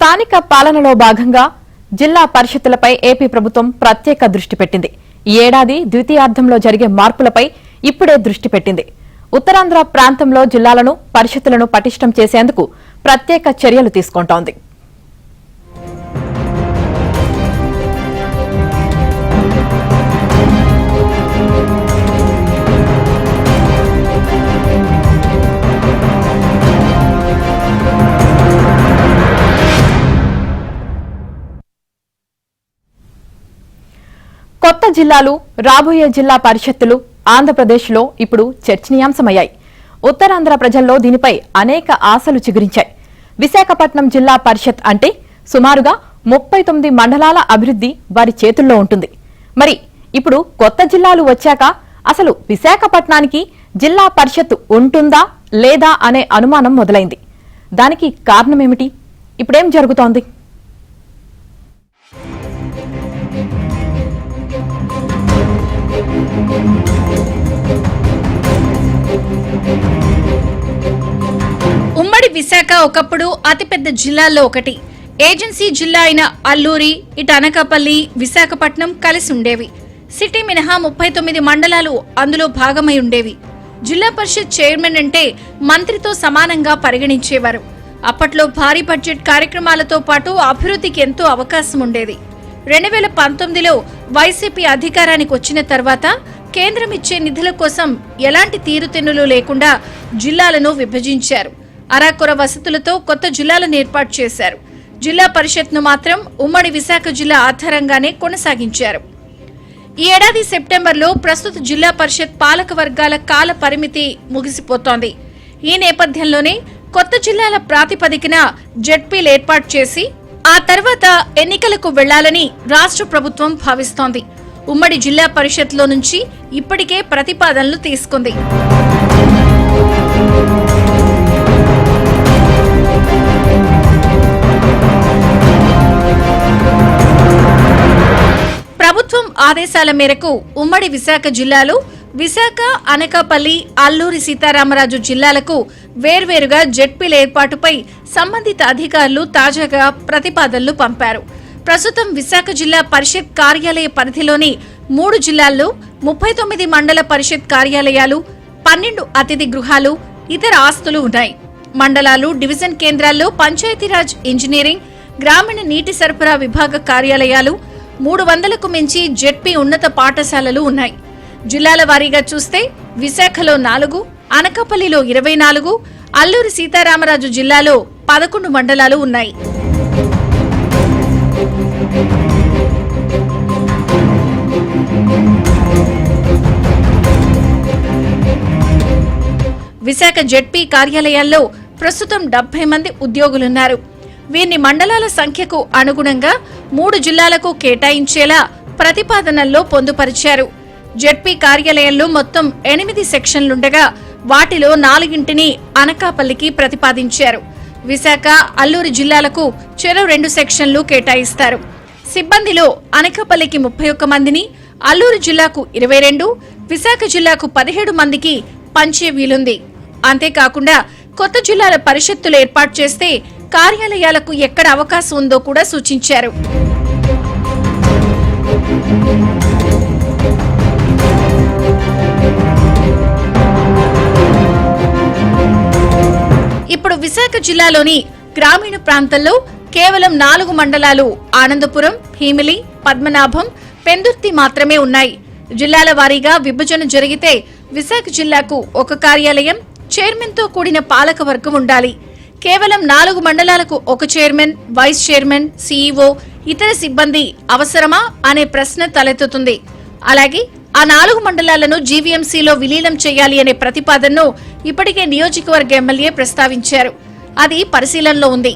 స్థానిక పాలనలో భాగంగా జిల్లా పరిషత్తులపై ఏపీ ప్రభుత్వం ప్రత్యేక దృష్టి పెట్టింది. ఈ ఏడాది ద్వితీయార్థంలో జరిగే మార్పులపై ఇప్పుడే దృష్టి పెట్టింది. ఉత్తరాంధ్ర ప్రాంతంలో జిల్లాలను పరిషత్తులను పటిష్టం చేసేందుకు ప్రత్యేక చర్యలు తీసుకుంటోంది. కొత్త జిల్లాలు, రాబోయే జిల్లా పరిషత్తులు ఆంధ్రప్రదేశ్లో ఇప్పుడు చర్చనీయాంశమయ్యాయి. ఉత్తరాంధ్ర ప్రజల్లో దీనిపై అనేక ఆశలు చిగురించాయి. విశాఖపట్నం జిల్లా పరిషత్ అంటే సుమారుగా 39 మండలాల అభివృద్ధి వారి చేతుల్లో ఉంటుంది. మరి ఇప్పుడు కొత్త జిల్లాలు వచ్చాక అసలు విశాఖపట్నానికి జిల్లా పరిషత్ ఉంటుందా లేదా అనే అనుమానం మొదలైంది. దానికి కారణమేమిటి? ఇప్పుడేం జరుగుతోంది? ఉమ్మడి విశాఖ ఒకప్పుడు అతిపెద్ద జిల్లాల్లో ఒకటి. ఏజెన్సీ జిల్లా అయిన అల్లూరి, ఇటు అనకాపల్లి, విశాఖపట్నం కలిసి ఉండేవి. సిటీ మినహా 39 మండలాలు అందులో భాగమై ఉండేవి. జిల్లా పరిషత్ చైర్మన్ అంటే మంత్రితో సమానంగా పరిగణించేవారు. అప్పట్లో భారీ బడ్జెట్ కార్యక్రమాలతో పాటు అభివృద్ధికి ఎంతో అవకాశం ఉండేది. 2019లో వైసీపీ అధికారానికి వచ్చిన తర్వాత కేంద్రం ఇచ్చే నిధుల కోసం ఎలాంటి తీరుతెన్నులు లేకుండా జిల్లాలను విభజించారు. అరాకొర వసతులతో కొత్త జిల్లాలను ఏర్పాటు చేశారు. జిల్లా పరిషత్ను మాత్రం ఉమ్మడి విశాఖ జిల్లా ఆధారంగానే కొనసాగించారు. ఈ ఏడాది సెప్టెంబర్లో ప్రస్తుత జిల్లా పరిషత్ పాలక వర్గాల కాల పరిమితి ముగిసిపోతోంది. ఈ నేపథ్యంలోనే కొత్త జిల్లాల ప్రాతిపదికన జెడ్పీలు ఏర్పాటు చేసి ఆ తర్వాత ఎన్నికలకు వెళ్లాలని రాష్ట్ర ప్రభుత్వం భావిస్తోంది. ఉమ్మడి జిల్లా పరిషత్లో నుంచి ఇప్పటికే ప్రతిపాదనలు తీసుకుంది. ప్రభుత్వం ఆదేశాల మేరకు ఉమ్మడి విశాఖ జిల్లాలో విశాఖ, అనకాపల్లి, అల్లూరి సీతారామరాజు జిల్లాలకు వేర్వేరుగా జెడ్పీల ఏర్పాటుపై సంబంధిత అధికారులు తాజాగా ప్రతిపాదనలు పంపారు. ప్రస్తుతం విశాఖ జిల్లా పరిషత్ కార్యాలయ పరిధిలోని 3 జిల్లాల్లో 39 మండల పరిషత్ కార్యాలయాలు, 12 అతిథి గృహాలు, ఇతర ఆస్తులు ఉన్నాయి. మండలాలు, డివిజన్ కేంద్రాల్లో పంచాయతీరాజ్, ఇంజనీరింగ్, గ్రామీణ నీటి సరఫరా విభాగ కార్యాలయాలు, 300కు మించి జెడ్పీ ఉన్నత పాఠశాలలు ఉన్నాయి. జిల్లాల వారీగా చూస్తే విశాఖలో 4, అనకాపల్లిలో 24, అల్లూరి సీతారామరాజు జిల్లాలో 11 మండలాలు ఉన్నాయి. విశాఖ జెడ్పీ కార్యాలయాల్లో ప్రస్తుతం 70 మంది ఉద్యోగులున్నారు. వీరిని మండలాల సంఖ్యకు అనుగుణంగా 3 జిల్లాలకు కేటాయించేలా ప్రతిపాదనల్లో పొందుపరిచారు. జెడ్పీ కార్యాలయంలో మొత్తం 8 సెక్షన్లుండగా వాటిలో 4ని అనకాపల్లికి ప్రతిపాదించారు. విశాఖ, అల్లూరి జిల్లాలకు చెరో 2 సెక్షన్లు కేటాయిస్తారు. సిబ్బందిలో అనకాపల్లికి 31 మందిని, అల్లూరి జిల్లాకు 22, విశాఖ జిల్లాకు 17 మందికి పంచే వీలుంది. అంతేకాకుండా కొత్త జిల్లాల పరిషత్తులు ఏర్పాటు చేస్తే కార్యాలయాలకు ఎక్కడ అవకాశం ఉందో కూడా సూచించారు. ఇప్పుడు విశాఖ జిల్లాలోని గ్రామీణ ప్రాంతంలో కేవలం 4 మండలాలు ఆనందపురం, భీమిలి, పద్మనాభం, పెందుర్తి మాత్రమే ఉన్నాయి. జిల్లాల వారీగా విభజన జరిగితే విశాఖ జిల్లాకు 1 కార్యాలయం, చైర్మన్తో కూడిన పాలక వర్గం ఉండాలి. కేవలం 4 మండలాలకు 1 చైర్మన్, వైస్ చైర్మన్, సీఈఓ, ఇతర సిబ్బంది అవసరమా అనే ప్రశ్న తలెత్తుతుంది. అలాగే ఆ 4 మండలాలను జీవీఎంసీలో విలీనం చేయాలి అనే ప్రతిపాదనను ఇప్పటికే నియోజకవర్గ ఎమ్మెల్యే ప్రస్తావించారు. అది పరిశీలనలో ఉంది.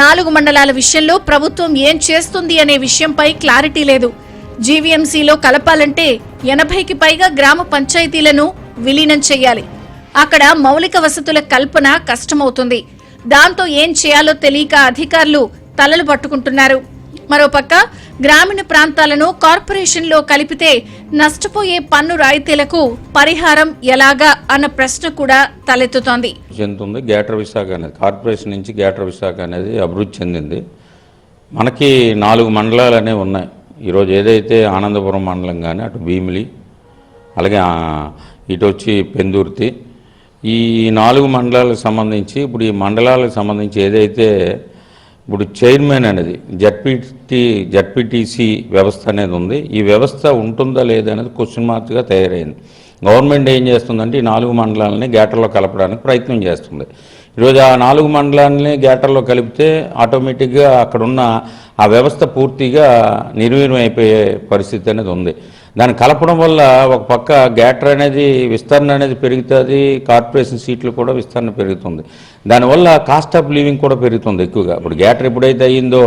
4 మండలాల విషయంలో ప్రభుత్వం ఏం చేస్తుంది అనే విషయంపై క్లారిటీ లేదు. జీవీఎంసీలో కలపాలంటే 80కి పైగా గ్రామ పంచాయతీలను విలీనం చేయాలి. అక్కడ మౌలిక వసతుల కల్పన కష్టమవుతుంది. దాంతో ఏం చేయాలో తెలియక అధికారులు తలలు పట్టుకుంటున్నారు. మరోపక్క గ్రామీణ ప్రాంతాలను కార్పొరేషన్లో కలిపితే నష్టపోయే పన్ను రాయితీలకు పరిహారం ఎలాగా అన్న ప్రశ్న కూడా తలెత్తుతోంది. గ్రేటర్ విశాఖ అనేది కార్పొరేషన్ నుంచి గ్రేటర్ విశాఖ అనేది అభివృద్ధి చెందింది. మనకి 4 మండలాలు అనేవి ఉన్నాయి. ఈరోజు ఏదైతే ఆనందపురం మండలం కానీ, అటు భీమిలి, అలాగే ఇటు వచ్చి పెందుర్తి, ఈ 4 మండలాలకు సంబంధించి ఇప్పుడు ఈ మండలాలకు సంబంధించి ఏదైతే ఇప్పుడు చైర్మన్ అనేది జడ్పీటీసీ వ్యవస్థ అనేది ఉంది. ఈ వ్యవస్థ ఉంటుందా లేదా అనేది క్వశ్చన్ మార్క్గా తయారైంది. గవర్నమెంట్ ఏం చేస్తుందంటే ఈ 4 మండలాలని గ్యాటర్లో కలపడానికి ప్రయత్నం చేస్తుంది. ఈరోజు ఆ 4 మండలాలని గ్యాటర్లో కలిపితే ఆటోమేటిక్గా అక్కడున్న ఆ వ్యవస్థ పూర్తిగా నిర్వీర్యం అయిపోయే పరిస్థితి అనేది ఉంది. దాన్ని కలపడం వల్ల ఒక పక్క గ్యాటర్ అనేది విస్తరణ అనేది పెరుగుతుంది, కార్పొరేషన్ సీట్లు కూడా విస్తరణ పెరుగుతుంది. దానివల్ల కాస్ట్ ఆఫ్ లివింగ్ కూడా పెరుగుతుంది ఎక్కువగా. ఇప్పుడు గ్యాటర్ ఎప్పుడైతే అయ్యిందో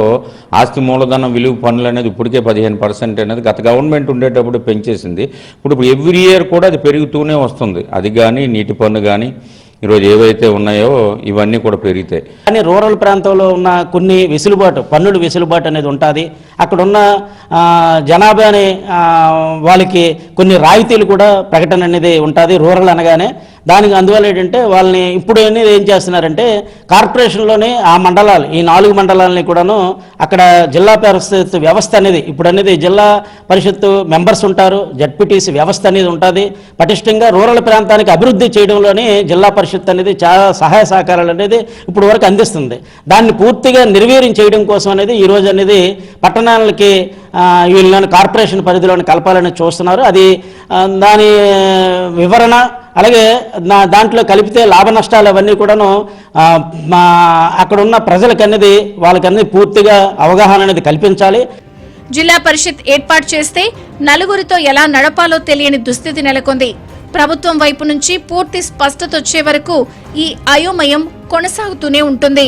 ఆస్తి మూలధనం విలువ పన్నులు అనేది ఇప్పటికే 15% అనేది గత గవర్నమెంట్ ఉండేటప్పుడు పెంచేసింది. ఇప్పుడు ఎవ్రీ ఇయర్ కూడా అది పెరుగుతూనే వస్తుంది. అది కానీ నీటి పన్ను కానీ ఈరోజు ఏవైతే ఉన్నాయో ఇవన్నీ కూడా పెరుగుతాయి. కానీ రూరల్ ప్రాంతంలో ఉన్న కొన్ని పన్నుల వెసులుబాటు అనేది ఉంటుంది. అక్కడ ఉన్న జనాభాని వాళ్ళకి కొన్ని రాయితీలు కూడా ప్రకటన అనేది ఉంటుంది రూరల్ అనగానే. దానికి అందువల్ల ఏంటంటే వాళ్ళని ఇప్పుడు అనేది ఏం చేస్తున్నారంటే కార్పొరేషన్లోనే ఆ మండలాలు, ఈ 4 మండలాలని కూడాను అక్కడ జిల్లా పరిషత్ వ్యవస్థ అనేది ఇప్పుడు అనేది జిల్లా పరిషత్తు మెంబర్స్ ఉంటారు, జడ్పీటీసీ వ్యవస్థ అనేది ఉంటుంది. పటిష్టంగా రూరల్ ప్రాంతానికి అభివృద్ధి చేయడంలోనే జిల్లా పరిషత్ అనేది చాలా సహాయ సహకారాలు అనేది ఇప్పుడు వరకు అందిస్తుంది. దాన్ని పూర్తిగా నిర్వీర్యం చేయడం కోసం అనేది ఈరోజు అనేది పట్టణాలకి వీళ్ళని కార్పొరేషన్ పరిధిలోని కలపాలని చూస్తున్నారు. అది దాని వివరణ అలాగే దాంట్లో కలిపితే లాభ నష్టాలు అవన్నీ కూడాను అక్కడ ఉన్న ప్రజలకు అనేది వాళ్ళకన్నీ పూర్తిగా అవగాహన అనేది కల్పించాలి. జిల్లా పరిషత్ ఏర్పాటు చేస్తే నలుగురితో ఎలా నడపాలో తెలియని దుస్థితి నెలకొంది. ప్రభుత్వం వైపు నుంచి పూర్తి స్పష్టత వచ్చే వరకు ఈ అయోమయం కొనసాగుతూనే ఉంటుంది.